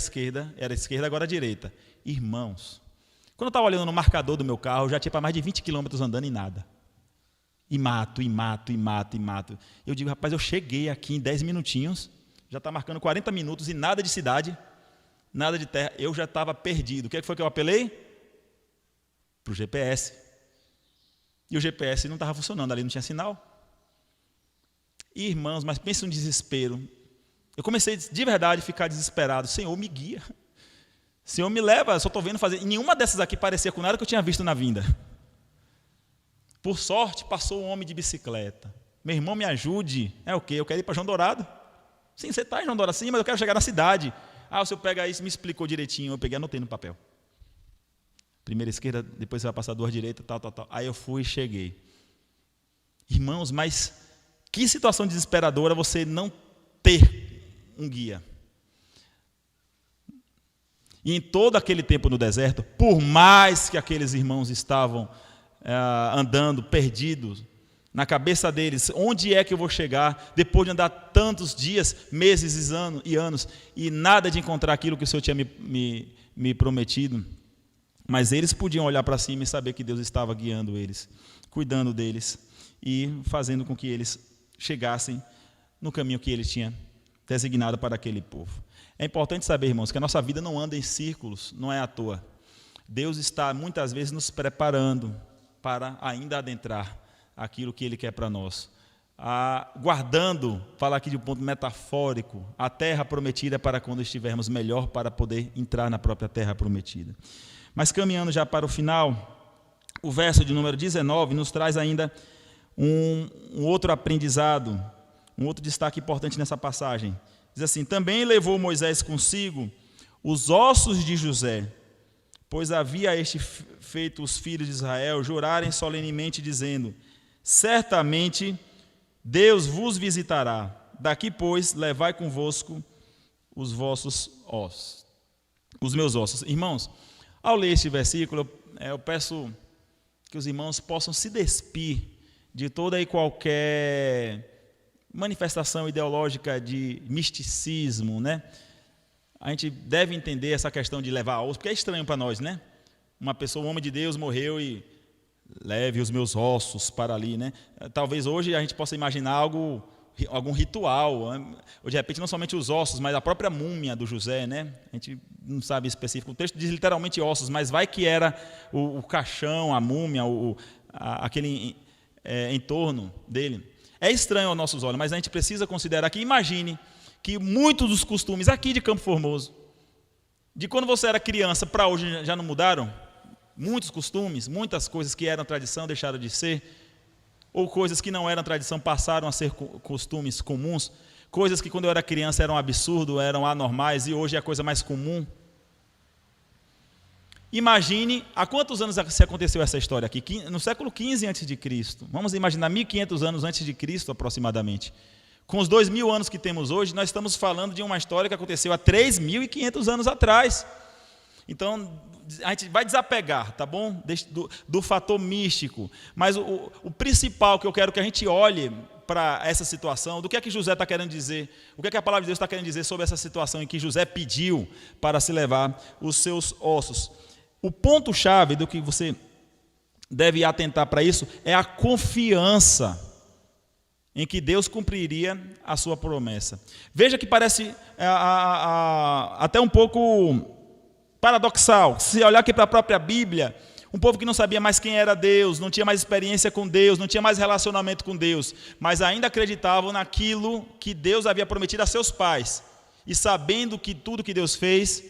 esquerda, agora a direita. Irmãos, quando eu estava olhando no marcador do meu carro, eu já tinha para mais de 20 quilômetros andando e nada. E mato. Eu digo, rapaz, eu cheguei aqui em 10 minutinhos, já está marcando 40 minutos e nada de cidade, nada de terra. Eu já estava perdido. O que foi que eu apelei? Para o GPS. E o GPS não estava funcionando, ali não tinha sinal. E, irmãos, mas pensa no desespero. Eu comecei de verdade a ficar desesperado. Senhor, me guia. Senhor, me leva, eu só estou vendo fazer. E nenhuma dessas aqui parecia com nada que eu tinha visto na vinda. Por sorte, passou um homem de bicicleta. Meu irmão, me ajude. É o quê? Eu quero ir para João Dourado. Sim, você está em João Dourado, sim, mas eu quero chegar na cidade. O senhor pega isso, me explicou direitinho. Eu peguei, anotei no papel. Primeira esquerda, depois você vai passar 2 direitas, tal. Aí eu fui e cheguei. Irmãos, mas que situação desesperadora você não ter um guia. E em todo aquele tempo no deserto, por mais que aqueles irmãos estavam andando, perdidos, na cabeça deles, onde é que eu vou chegar, depois de andar tantos dias, meses e anos, e nada de encontrar aquilo que o Senhor tinha me prometido. Mas eles podiam olhar para cima e saber que Deus estava guiando eles, cuidando deles e fazendo com que eles chegassem no caminho que Ele tinha designado para aquele povo. É importante saber, irmãos, que a nossa vida não anda em círculos, não é à toa. Deus está muitas vezes nos preparando para ainda adentrar aquilo que Ele quer para nós. Guardando, falar aqui de um ponto metafórico, a terra prometida para quando estivermos melhor para poder entrar na própria terra prometida. Mas caminhando já para o final, o verso de número 19 nos traz ainda um outro aprendizado, um outro destaque importante nessa passagem. Diz assim: também levou Moisés consigo os ossos de José, pois havia este feito os filhos de Israel jurarem solenemente, dizendo: certamente Deus vos visitará. Daqui, pois, levai convosco os vossos ossos, os meus ossos. Irmãos, ao ler este versículo, eu peço que os irmãos possam se despir de toda e qualquer manifestação ideológica de misticismo, né? A gente deve entender essa questão de levar ossos, porque é estranho para nós, né? Uma pessoa, um homem de Deus, morreu e leve os meus ossos para ali, né? Talvez hoje a gente possa imaginar algum ritual, ou de repente não somente os ossos, mas a própria múmia do José, né? A gente não sabe específico. O texto diz literalmente ossos, mas vai que era o caixão, a múmia, aquele entorno dele. É estranho aos nossos olhos, mas a gente precisa considerar que, imagine que muitos dos costumes aqui de Campo Formoso, de quando você era criança para hoje, já não mudaram? Muitos costumes, muitas coisas que eram tradição deixaram de ser, ou coisas que não eram tradição passaram a ser costumes comuns, coisas que quando eu era criança eram absurdo, eram anormais e hoje é a coisa mais comum. Imagine, há quantos anos se aconteceu essa história aqui? No século XV a.C. Vamos imaginar 1500 anos antes de Cristo aproximadamente. Com os 2000 anos que temos hoje, nós estamos falando de uma história que aconteceu há 3.500 anos atrás. Então, a gente vai desapegar, tá bom? Do fator místico. Mas o principal que eu quero que a gente olhe para essa situação, do que é que José está querendo dizer, o que é que a palavra de Deus está querendo dizer sobre essa situação em que José pediu para se levar os seus ossos. O ponto-chave do que você deve atentar para isso é a confiança em que Deus cumpriria a sua promessa. Veja que parece até um pouco paradoxal. Se olhar aqui para a própria Bíblia, um povo que não sabia mais quem era Deus, não tinha mais experiência com Deus, não tinha mais relacionamento com Deus, mas ainda acreditavam naquilo que Deus havia prometido a seus pais. E sabendo que tudo que Deus fez,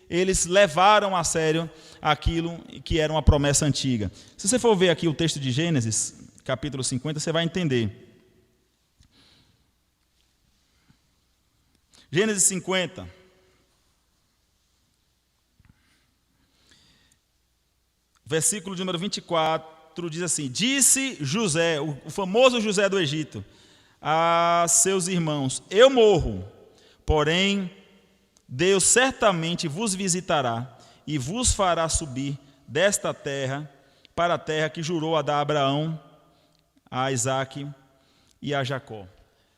eles levaram a sério aquilo que era uma promessa antiga. Se você for ver aqui o texto de Gênesis, capítulo 50, você vai entender. Gênesis 50. Versículo de número 24 diz assim: disse José, o famoso José do Egito, a seus irmãos: eu morro, porém Deus certamente vos visitará e vos fará subir desta terra para a terra que jurou a dar a Abraão, a Isaque e a Jacó.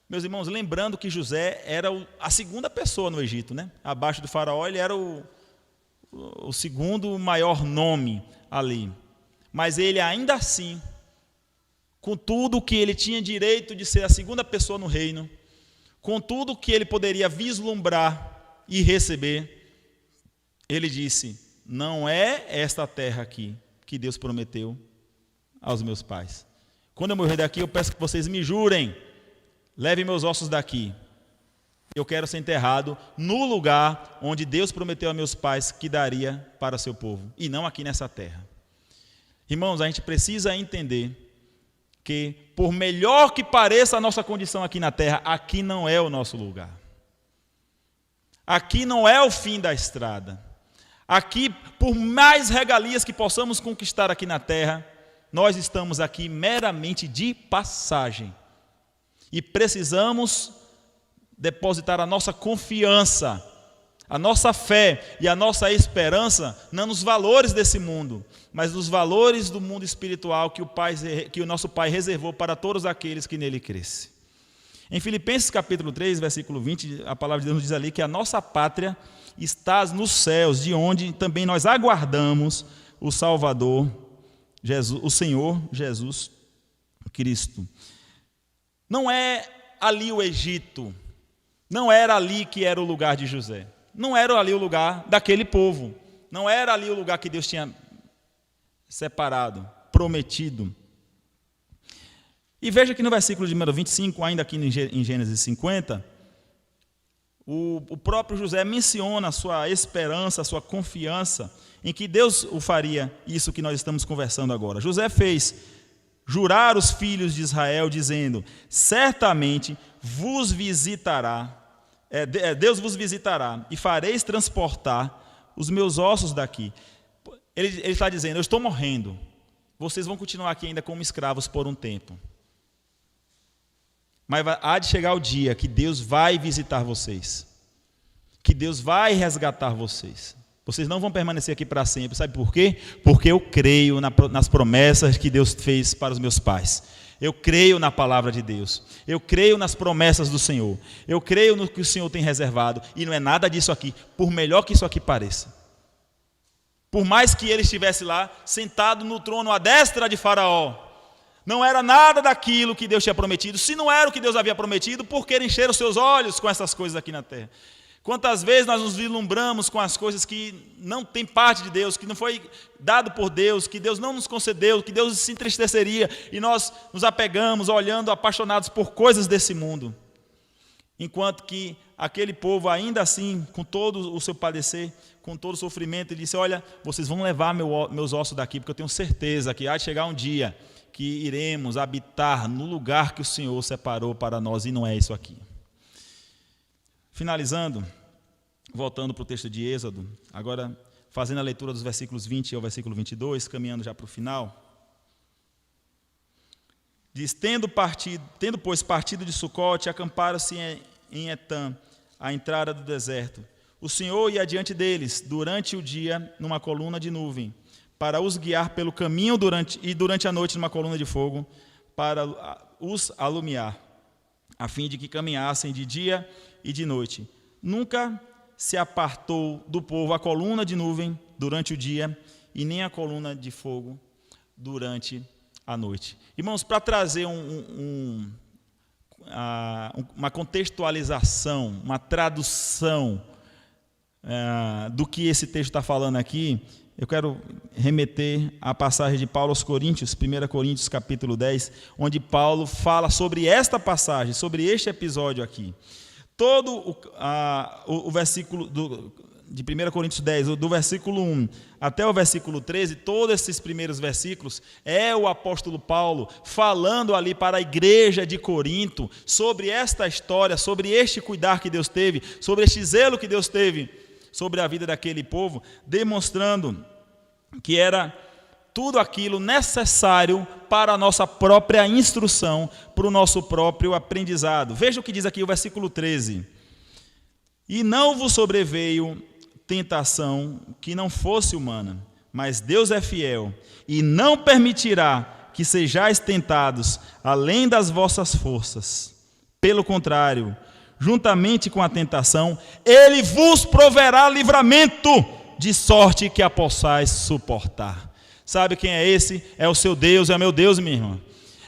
Meus irmãos, lembrando que José era a segunda pessoa no Egito, né? Abaixo do faraó, ele era o segundo maior nome ali. Mas ele ainda assim, com tudo que ele tinha direito de ser a segunda pessoa no reino, com tudo que ele poderia vislumbrar e receber, ele disse: não é esta terra aqui que Deus prometeu aos meus pais. Quando eu morrer daqui, eu peço que vocês me jurem, levem meus ossos daqui. Eu quero ser enterrado no lugar onde Deus prometeu a meus pais que daria para o seu povo, e não aqui nessa terra. Irmãos, a gente precisa entender que, por melhor que pareça a nossa condição aqui na terra, aqui não é o nosso lugar. Aqui não é o fim da estrada. Aqui, por mais regalias que possamos conquistar aqui na terra, nós estamos aqui meramente de passagem. E precisamos depositar a nossa confiança, a nossa fé e a nossa esperança não nos valores desse mundo, mas nos valores do mundo espiritual que o nosso Pai reservou para todos aqueles que nele crescem. Em Filipenses capítulo 3, versículo 20, a palavra de Deus nos diz ali que a nossa pátria está nos céus, de onde também nós aguardamos o Salvador, Jesus, o Senhor Jesus Cristo. Não é ali o Egito, não era ali que era o lugar de José, não era ali o lugar daquele povo, não era ali o lugar que Deus tinha separado, prometido. E veja que no versículo de número 25, ainda aqui em Gênesis 50, o próprio José menciona a sua esperança, a sua confiança em que Deus o faria isso que nós estamos conversando agora. José fez jurar os filhos de Israel, dizendo: certamente vos visitará, Deus vos visitará, e fareis transportar os meus ossos daqui. Ele está dizendo: eu estou morrendo, vocês vão continuar aqui ainda como escravos por um tempo. Mas há de chegar o dia que Deus vai visitar vocês, que Deus vai resgatar vocês. Vocês não vão permanecer aqui para sempre. Sabe por quê? Porque eu creio nas promessas que Deus fez para os meus pais. Eu creio na palavra de Deus. Eu creio nas promessas do Senhor. Eu creio no que o Senhor tem reservado. E não é nada disso aqui, por melhor que isso aqui pareça. Por mais que ele estivesse lá, sentado no trono à destra de Faraó, não era nada daquilo que Deus tinha prometido. Se não era o que Deus havia prometido, por que encher os seus olhos com essas coisas aqui na terra? Quantas vezes nós nos vislumbramos com as coisas que não tem parte de Deus, que não foi dado por Deus, que Deus não nos concedeu, que Deus se entristeceria, e nós nos apegamos olhando apaixonados por coisas desse mundo. Enquanto que aquele povo, ainda assim, com todo o seu padecer, com todo o sofrimento, ele disse: olha, vocês vão levar meus ossos daqui, porque eu tenho certeza que há de chegar um dia que iremos habitar no lugar que o Senhor separou para nós, e não é isso aqui. Finalizando, voltando para o texto de Êxodo, agora fazendo a leitura dos versículos 20 ao versículo 22, caminhando já para o final. Diz: tendo, pois, partido de Sucote, acamparam-se em Etã, à entrada do deserto. O Senhor ia adiante deles, durante o dia, numa coluna de nuvem, para os guiar pelo caminho, durante a noite, numa coluna de fogo, para os alumiar, a fim de que caminhassem de dia e de noite. Nunca se apartou do povo a coluna de nuvem durante o dia, e nem a coluna de fogo durante a noite. Irmãos, para trazer uma contextualização, uma tradução do que esse texto está falando aqui, eu quero remeter à passagem de Paulo aos Coríntios, 1 Coríntios capítulo 10, onde Paulo fala sobre esta passagem, sobre este episódio aqui. Todo o versículo de 1 Coríntios 10, do versículo 1 até o versículo 13, todos esses primeiros versículos, é o apóstolo Paulo falando ali para a igreja de Corinto sobre esta história, sobre este cuidar que Deus teve, sobre este zelo que Deus teve sobre a vida daquele povo, demonstrando que era tudo aquilo necessário para a nossa própria instrução, para o nosso próprio aprendizado. Veja o que diz aqui o versículo 13. E não vos sobreveio tentação que não fosse humana, mas Deus é fiel e não permitirá que sejais tentados além das vossas forças. Pelo contrário, juntamente com a tentação, Ele vos proverá livramento, de sorte que a possais suportar. Sabe quem é esse? É o seu Deus, é o meu Deus, minha irmã.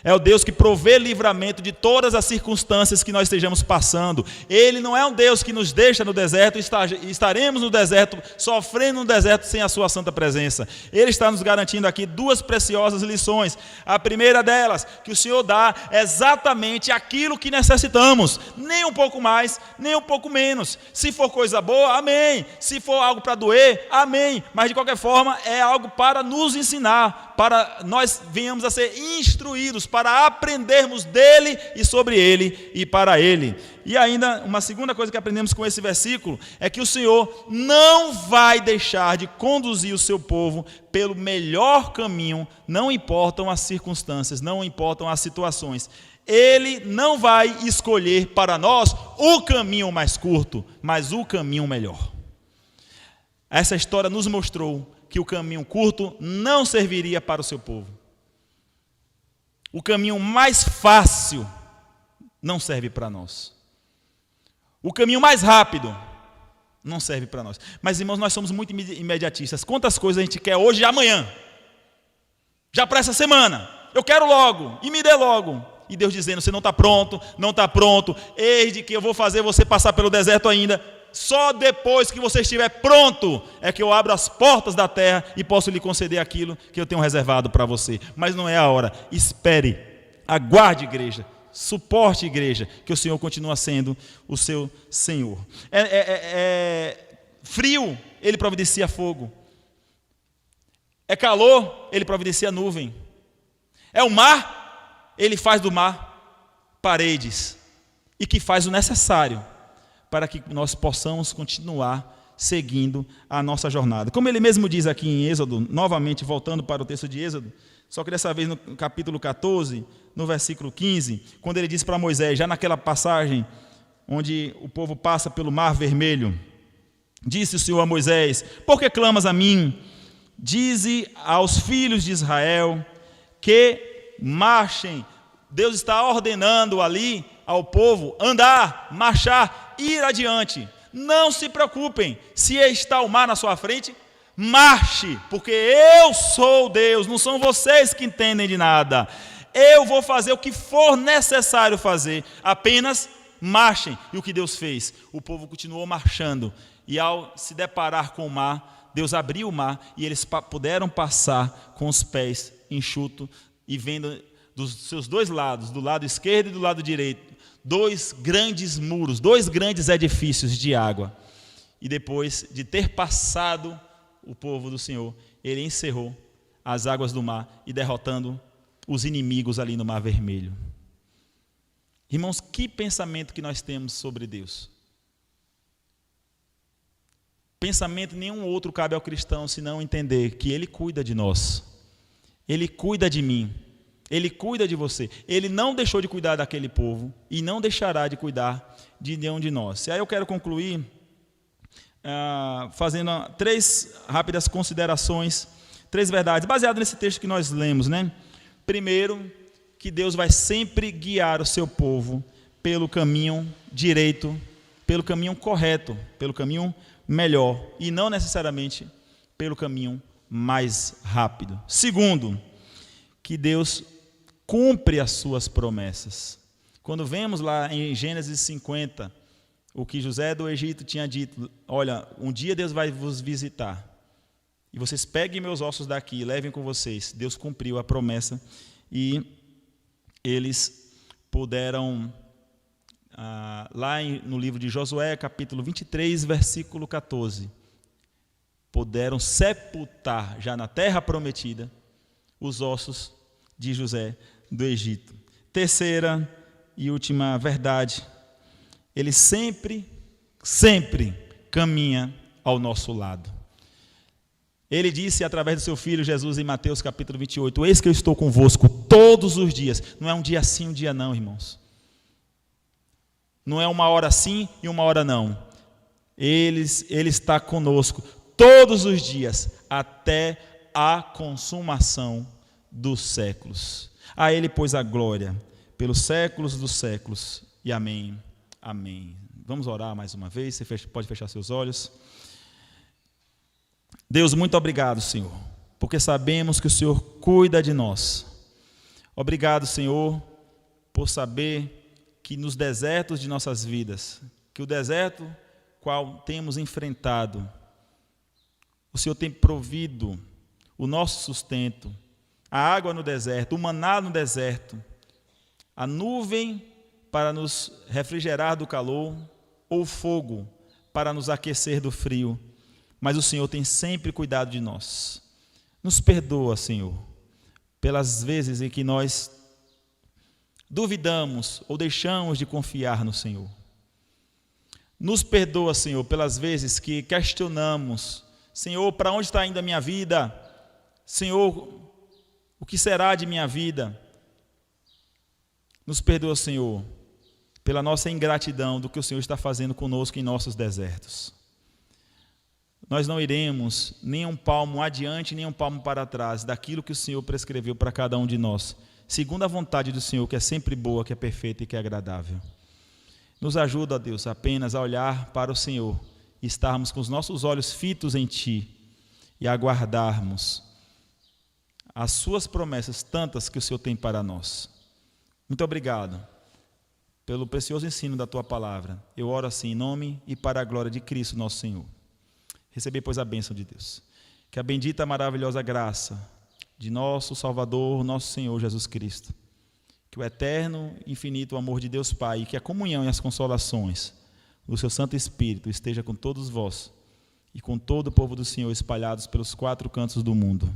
É o Deus que provê livramento de todas as circunstâncias que nós estejamos passando. Ele não é um Deus que nos deixa no deserto e estaremos no deserto, sofrendo no deserto sem a sua santa presença. Ele está nos garantindo aqui duas preciosas lições. A primeira delas, que o Senhor dá exatamente aquilo que necessitamos, nem um pouco mais, nem um pouco menos. Se for coisa boa, amém. Se for algo para doer, amém. Mas de qualquer forma, é algo para nos ensinar, para nós venhamos a ser instruídos, para aprendermos dele e sobre ele e para ele. E ainda uma segunda coisa que aprendemos com esse versículo é que o Senhor não vai deixar de conduzir o seu povo pelo melhor caminho, não importam as circunstâncias, não importam as situações. Ele não vai escolher para nós o caminho mais curto, mas o caminho melhor. Essa história nos mostrou que o caminho curto não serviria para o seu povo. O caminho mais fácil não serve para nós. O caminho mais rápido não serve para nós. Mas, irmãos, nós somos muito imediatistas. Quantas coisas a gente quer hoje e amanhã? Já para essa semana. Eu quero logo, e me dê logo. E Deus dizendo: você não está pronto, não está pronto. Eis de que eu vou fazer você passar pelo deserto ainda. Só depois que você estiver pronto é que eu abro as portas da terra e posso lhe conceder aquilo que eu tenho reservado para você. Mas não é a hora. Espere, aguarde, igreja, suporte, igreja, que o Senhor continua sendo o seu Senhor. Frio, Ele providencia fogo. É calor, Ele providencia nuvem. É o mar, Ele faz do mar paredes e que faz o necessário para que nós possamos continuar seguindo a nossa jornada. Como ele mesmo diz aqui em Êxodo, novamente voltando para o texto de Êxodo, só que dessa vez no capítulo 14, no versículo 15, quando ele diz para Moisés, já naquela passagem onde o povo passa pelo Mar Vermelho, disse o Senhor a Moisés: por que clamas a mim? Dize aos filhos de Israel que marchem. Deus está ordenando ali ao povo andar, marchar, ir adiante. Não se preocupem, se está o mar na sua frente, marche, porque eu sou Deus, não são vocês que entendem de nada. Eu vou fazer o que for necessário fazer, apenas marchem. E o que Deus fez? O povo continuou marchando, e ao se deparar com o mar, Deus abriu o mar, e eles puderam passar com os pés enxutos, e vendo dos seus dois lados, do lado esquerdo e do lado direito, 2 grandes muros, 2 grandes edifícios de água. E depois de ter passado o povo do Senhor, ele encerrou as águas do mar e derrotando os inimigos ali no Mar Vermelho. Irmãos, que pensamento que nós temos sobre Deus? Pensamento nenhum outro cabe ao cristão senão entender que Ele cuida de nós, Ele cuida de mim, Ele cuida de você. Ele não deixou de cuidar daquele povo e não deixará de cuidar de nenhum de nós. E aí eu quero concluir fazendo 3 rápidas considerações, 3 verdades, baseadas nesse texto que nós lemos, né? Primeiro, que Deus vai sempre guiar o seu povo pelo caminho direito, pelo caminho correto, pelo caminho melhor, e não necessariamente pelo caminho mais rápido. Segundo, que Deus cumpre as suas promessas. Quando vemos lá em Gênesis 50, o que José do Egito tinha dito: olha, um dia Deus vai vos visitar, e vocês peguem meus ossos daqui e levem com vocês. Deus cumpriu a promessa, e eles puderam, lá no livro de Josué, capítulo 23, versículo 14, puderam sepultar, já na terra prometida, os ossos de José do Egito. Terceira e última verdade: Ele sempre caminha ao nosso lado. Ele disse através do seu Filho Jesus em Mateus capítulo 28, eis que eu estou convosco todos os dias. Não é um dia sim, um dia não, irmãos. Não é uma hora sim e uma hora não. Ele está conosco todos os dias, até a consumação dos séculos. A Ele, pois, a glória pelos séculos dos séculos. E amém, amém. Vamos orar mais uma vez, você pode fechar seus olhos. Deus, muito obrigado, Senhor, porque sabemos que o Senhor cuida de nós. Obrigado, Senhor, por saber que nos desertos de nossas vidas, que o deserto qual temos enfrentado, o Senhor tem provido o nosso sustento, a água no deserto, o maná no deserto, a nuvem para nos refrigerar do calor, ou fogo para nos aquecer do frio. Mas o Senhor tem sempre cuidado de nós. Nos perdoa, Senhor, pelas vezes em que nós duvidamos ou deixamos de confiar no Senhor. Nos perdoa, Senhor, pelas vezes que questionamos: Senhor, para onde está indo a minha vida? Senhor, o que será de minha vida? Nos perdoa, Senhor, pela nossa ingratidão do que o Senhor está fazendo conosco em nossos desertos. Nós não iremos nem um palmo adiante, nem um palmo para trás daquilo que o Senhor prescreveu para cada um de nós, segundo a vontade do Senhor, que é sempre boa, que é perfeita e que é agradável. Nos ajuda, Deus, apenas a olhar para o Senhor e estarmos com os nossos olhos fitos em Ti e aguardarmos as Suas promessas, tantas que o Senhor tem para nós. Muito obrigado pelo precioso ensino da Tua palavra. Eu oro assim em nome e para a glória de Cristo, nosso Senhor. Recebei, pois, a bênção de Deus. Que a bendita, maravilhosa graça de nosso Salvador, nosso Senhor Jesus Cristo, que o eterno, infinito amor de Deus Pai, e que a comunhão e as consolações do seu Santo Espírito esteja com todos vós e com todo o povo do Senhor espalhados pelos 4 cantos do mundo.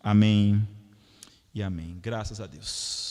Amém e amém. Graças a Deus.